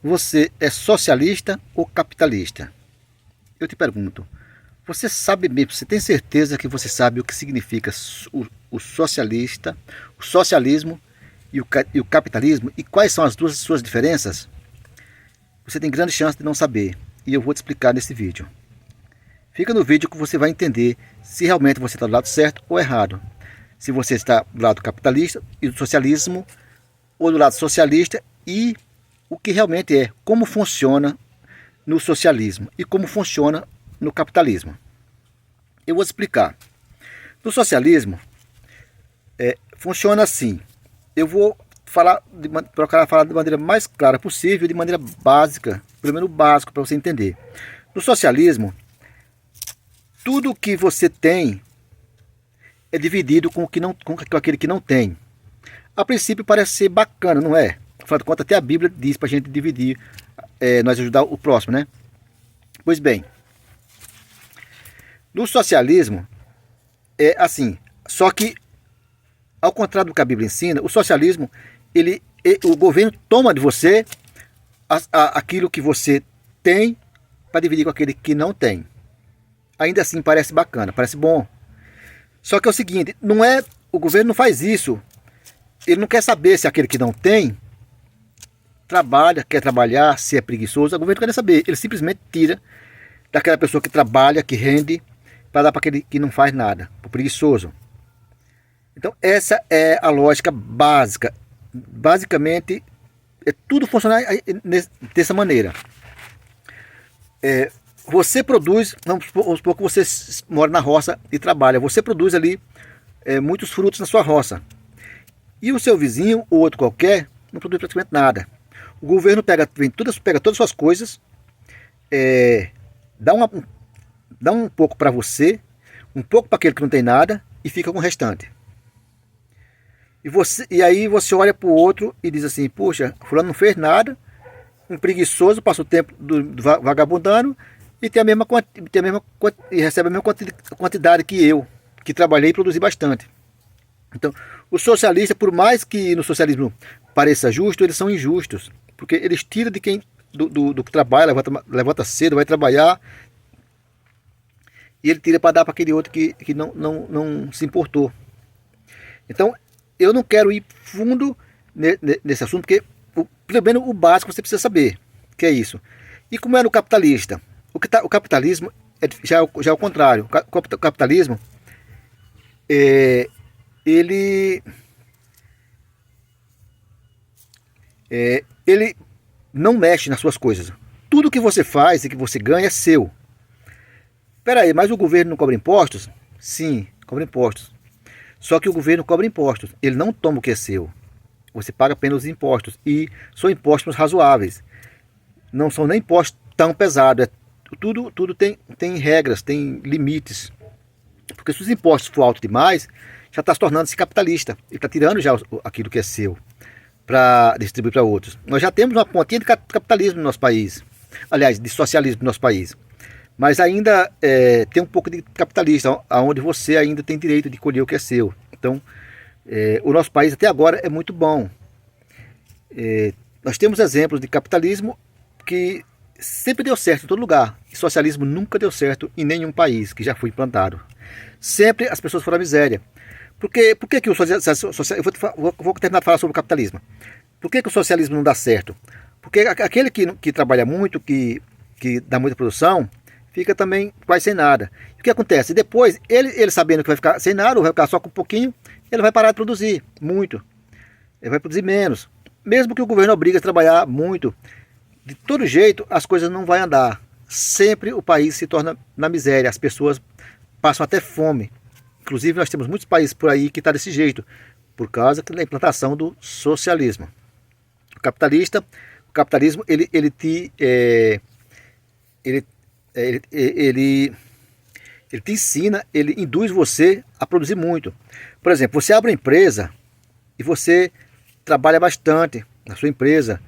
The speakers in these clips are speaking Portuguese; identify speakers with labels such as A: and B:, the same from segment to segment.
A: você é socialista ou capitalista? Eu te pergunto, você sabe mesmo, você tem certeza que você sabe o que significa o socialista, o socialismo e o capitalismo? E quais são as suas diferenças? Você tem grande chance de não saber, e eu vou te explicar nesse vídeo. Fica no vídeo que você vai entender se realmente você está do lado certo ou errado. Se você está do lado capitalista e do socialismo, ou do lado socialista, e o que realmente é, como funciona no socialismo e como funciona no capitalismo. Eu vou explicar. No socialismo, funciona assim. Eu vou procurar falar de maneira mais clara possível, de maneira básica, pelo menos básico, para você entender. No socialismo, tudo que você tem é dividido com aquele que não tem. A princípio parece ser bacana, não é? Afinal de contas, até a Bíblia diz para a gente dividir, nós ajudar o próximo, né? Pois bem, no socialismo é assim, só que ao contrário do que a Bíblia ensina, o socialismo, o governo toma de você aquilo que você tem para dividir com aquele que não tem. Ainda assim parece bacana, parece bom. Só que é o seguinte, o governo não faz isso. Ele não quer saber se aquele que não tem quer trabalhar, se é preguiçoso. O governo não quer saber. Ele simplesmente tira daquela pessoa que trabalha, que rende, para dar para aquele que não faz nada, para o preguiçoso. Então essa é a lógica básica. Basicamente, tudo funciona dessa maneira. Você produz, vamos supor que você mora na roça e trabalha, você produz ali muitos frutos na sua roça. E o seu vizinho, ou outro qualquer, não produz praticamente nada. O governo pega todas as suas coisas, dá um pouco para você, um pouco para aquele que não tem nada, e fica com o restante. E aí você olha para o outro e diz assim, puxa, fulano não fez nada, um preguiçoso, passa o tempo vagabundando, e e recebe a mesma quantidade que eu, que trabalhei e produzi bastante. Então, os socialistas, por mais que no socialismo pareça justo, eles são injustos, porque eles tiram de quem do que trabalha, levanta cedo, vai trabalhar, e ele tira para dar para aquele outro que não se importou. Então, eu não quero ir fundo nesse assunto, porque pelo menos o básico você precisa saber, que é isso. E como é no capitalista? O capitalismo já é o contrário. O capitalismo, ele não mexe nas suas coisas. Tudo que você faz e que você ganha é seu. Espera aí, mas o governo não cobra impostos? Sim, cobra impostos. Só que o governo cobra impostos. Ele não toma o que é seu. Você paga apenas os impostos. E são impostos razoáveis. Não são nem impostos tão pesados. Tudo tem regras, tem limites. Porque se os impostos for alto demais, já está se tornando-se capitalista. Ele está tirando já aquilo que é seu para distribuir para outros. Nós já temos uma pontinha de capitalismo no nosso país. Aliás, de socialismo no nosso país. Mas ainda tem um pouco de capitalista, onde você ainda tem direito de colher o que é seu. Então, o nosso país até agora é muito bom. Nós temos exemplos de capitalismo que sempre deu certo em todo lugar. E socialismo nunca deu certo em nenhum país que já foi implantado. Sempre as pessoas foram à miséria. Por que o socialismo... Vou terminar de falar sobre o capitalismo. Por que o socialismo não dá certo? Porque aquele que trabalha muito, que dá muita produção, fica também quase sem nada. O que acontece? Depois, ele sabendo que vai ficar sem nada, ou vai ficar só com um pouquinho, ele vai parar de produzir muito. Ele vai produzir menos. Mesmo que o governo obrigue a trabalhar muito, de todo jeito as coisas não vão andar. Sempre o país se torna na miséria, as pessoas passam até fome. Inclusive nós temos muitos países por aí que está desse jeito, por causa da implantação do socialismo. O capitalismo, ele te ensina, ele induz você a produzir muito. Por exemplo, você abre uma empresa e você trabalha bastante na sua empresa,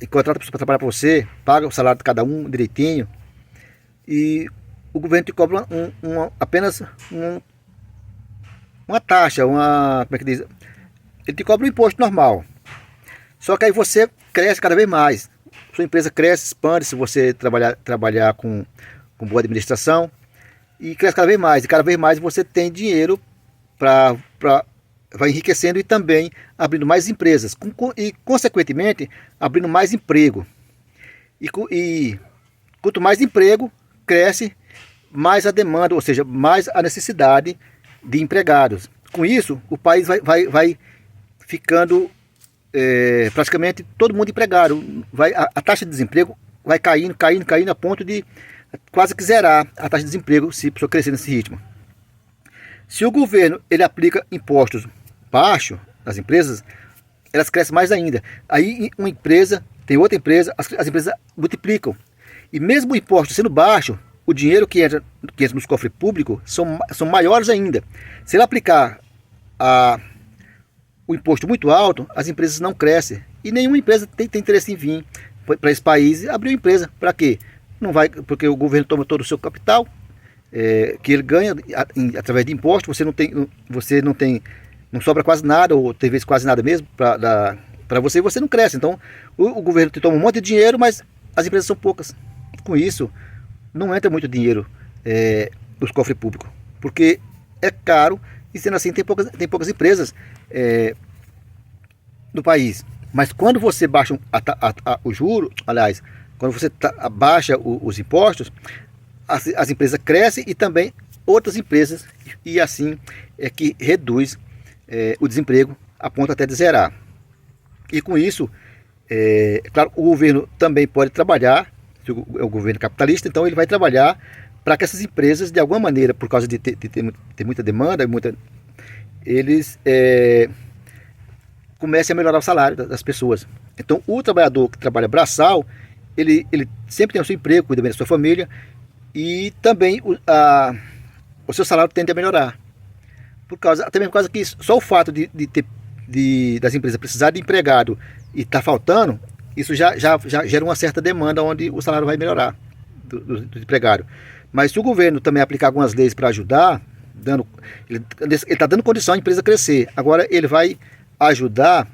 A: e contrata a pessoa para trabalhar para você, paga o salário de cada um direitinho, e o governo te cobra apenas uma taxa, como é que diz? Ele te cobra um imposto normal. Só que aí você cresce cada vez mais. sua empresa cresce, expande, se você trabalhar com boa administração, e cresce cada vez mais. E cada vez mais você tem dinheiro para vai enriquecendo e também abrindo mais empresas. E, consequentemente, abrindo mais emprego. E quanto mais emprego, cresce mais a demanda, ou seja, mais a necessidade de empregados. Com isso, o país vai ficando praticamente todo mundo empregado. A taxa de desemprego vai caindo a ponto de quase que zerar a taxa de desemprego se a pessoa crescer nesse ritmo. Se o governo ele aplica impostos baixos nas empresas, elas crescem mais ainda. Aí uma empresa tem outra empresa, as empresas multiplicam. E mesmo o imposto sendo baixo, o dinheiro que entra nos cofres públicos são maiores ainda. Se ele aplicar o imposto muito alto, as empresas não crescem. E nenhuma empresa tem interesse em vir para esse país e abrir uma empresa. Para quê? Não vai, porque o governo toma todo o seu capital, que ele ganha através de imposto. Você não sobra quase nada, ou tem vezes quase nada mesmo, para você, e você não cresce. Então o governo te toma um monte de dinheiro, mas as empresas são poucas. Com isso, não entra muito dinheiro nos cofres públicos, porque é caro, e sendo assim tem poucas empresas no país. Mas quando você baixa o juro, aliás, quando você baixa os impostos, as empresas crescem e também outras empresas, e assim é que reduz o desemprego a ponto até de zerar. E com isso, claro, o governo também pode trabalhar, se é o governo capitalista, então ele vai trabalhar para que essas empresas, de alguma maneira, por causa de ter muita demanda, eles comecem a melhorar o salário das pessoas. Então o trabalhador que trabalha braçal, ele sempre tem o seu emprego, cuida bem da sua família, e também o seu salário tende a melhorar. Até mesmo por causa que só o fato das empresas precisarem de empregado e estar faltando, isso já gera uma certa demanda onde o salário vai melhorar do empregado. Mas se o governo também aplicar algumas leis para ajudar, ele está dando condição à empresa crescer. Agora ele vai ajudar,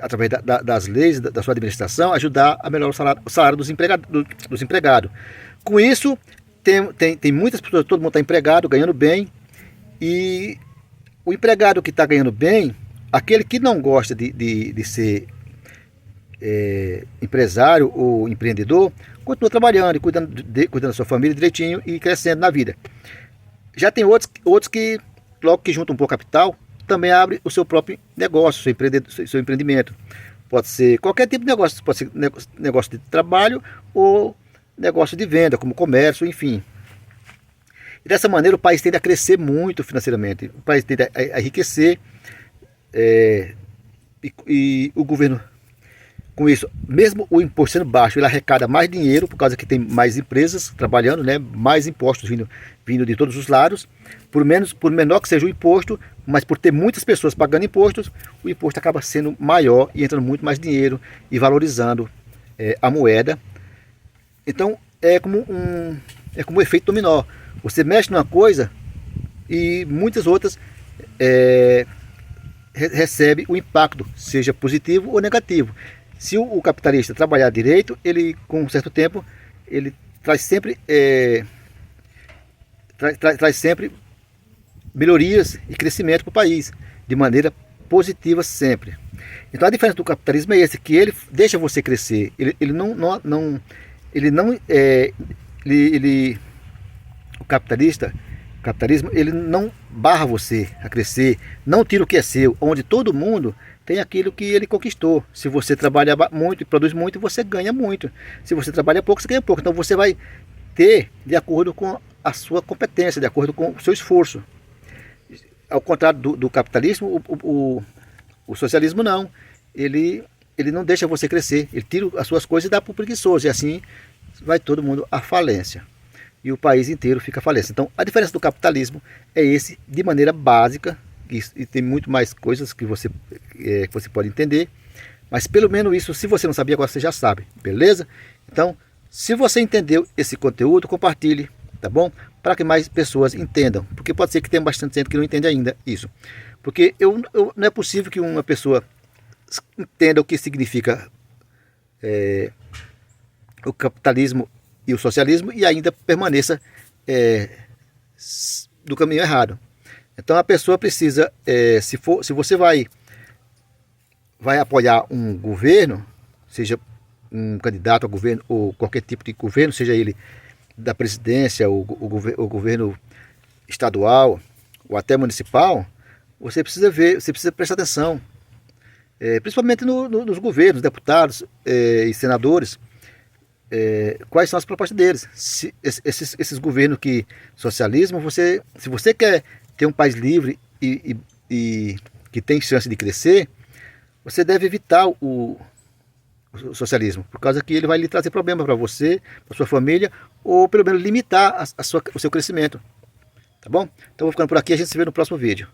A: através das leis, da sua administração, ajudar a melhorar o salário dos empregados. Com isso, tem muitas pessoas, todo mundo está empregado, ganhando bem, e o empregado que está ganhando bem, aquele que não gosta de ser empresário ou empreendedor, continua trabalhando e cuidando da sua família direitinho e crescendo na vida. Já tem outros que, logo que juntam um pouco capital, também abre o seu próprio negócio, seu empreendimento. Pode ser qualquer tipo de negócio, pode ser negócio de trabalho ou negócio de venda, como comércio, enfim. E dessa maneira o país tende a crescer muito financeiramente, o país tende a enriquecer, e o governo, com isso, mesmo o imposto sendo baixo, ele arrecada mais dinheiro, por causa que tem mais empresas trabalhando, né? Mais impostos vindo de todos os lados. Por menor que seja o imposto, mas por ter muitas pessoas pagando impostos, o imposto acaba sendo maior e entrando muito mais dinheiro e valorizando a moeda. Então é como um efeito dominó. Você mexe numa coisa e muitas outras recebe o impacto, seja positivo ou negativo. Se o capitalista trabalhar direito, ele, com um certo tempo, ele traz sempre melhorias e crescimento para o país, de maneira positiva sempre. Então a diferença do capitalismo é esse, que ele deixa você crescer, o capitalismo, ele não barra você a crescer, não tira o que é seu, onde todo mundo tem aquilo que ele conquistou. Se você trabalha muito e produz muito, você ganha muito. Se você trabalha pouco, você ganha pouco. Então você vai ter de acordo com a sua competência, de acordo com o seu esforço. Ao contrário do capitalismo, o socialismo não. Ele não deixa você crescer. Ele tira as suas coisas e dá para o preguiçoso. E assim vai todo mundo à falência. E o país inteiro fica à falência. Então a diferença do capitalismo é esse, de maneira básica. E tem muito mais coisas que você pode entender, mas pelo menos isso, se você não sabia, agora você já sabe, beleza? Então, se você entendeu esse conteúdo, compartilhe, tá bom? Para que mais pessoas entendam, porque pode ser que tenha bastante gente que não entende ainda isso, porque não é possível que uma pessoa entenda o que significa o capitalismo e o socialismo e ainda permaneça do caminho errado. Então a pessoa precisa, se você vai apoiar um governo, seja um candidato a governo ou qualquer tipo de governo, seja ele da presidência, o governo estadual ou até municipal, você precisa ver, você precisa prestar atenção, principalmente nos governos, deputados e senadores, quais são as propostas deles. Esses governos que socialismo, se você quer ter um país livre e que tem chance de crescer, você deve evitar o socialismo, por causa que ele vai lhe trazer problema para você, para sua família, ou pelo menos limitar o seu crescimento. Tá bom? Então vou ficando por aqui, a gente se vê no próximo vídeo.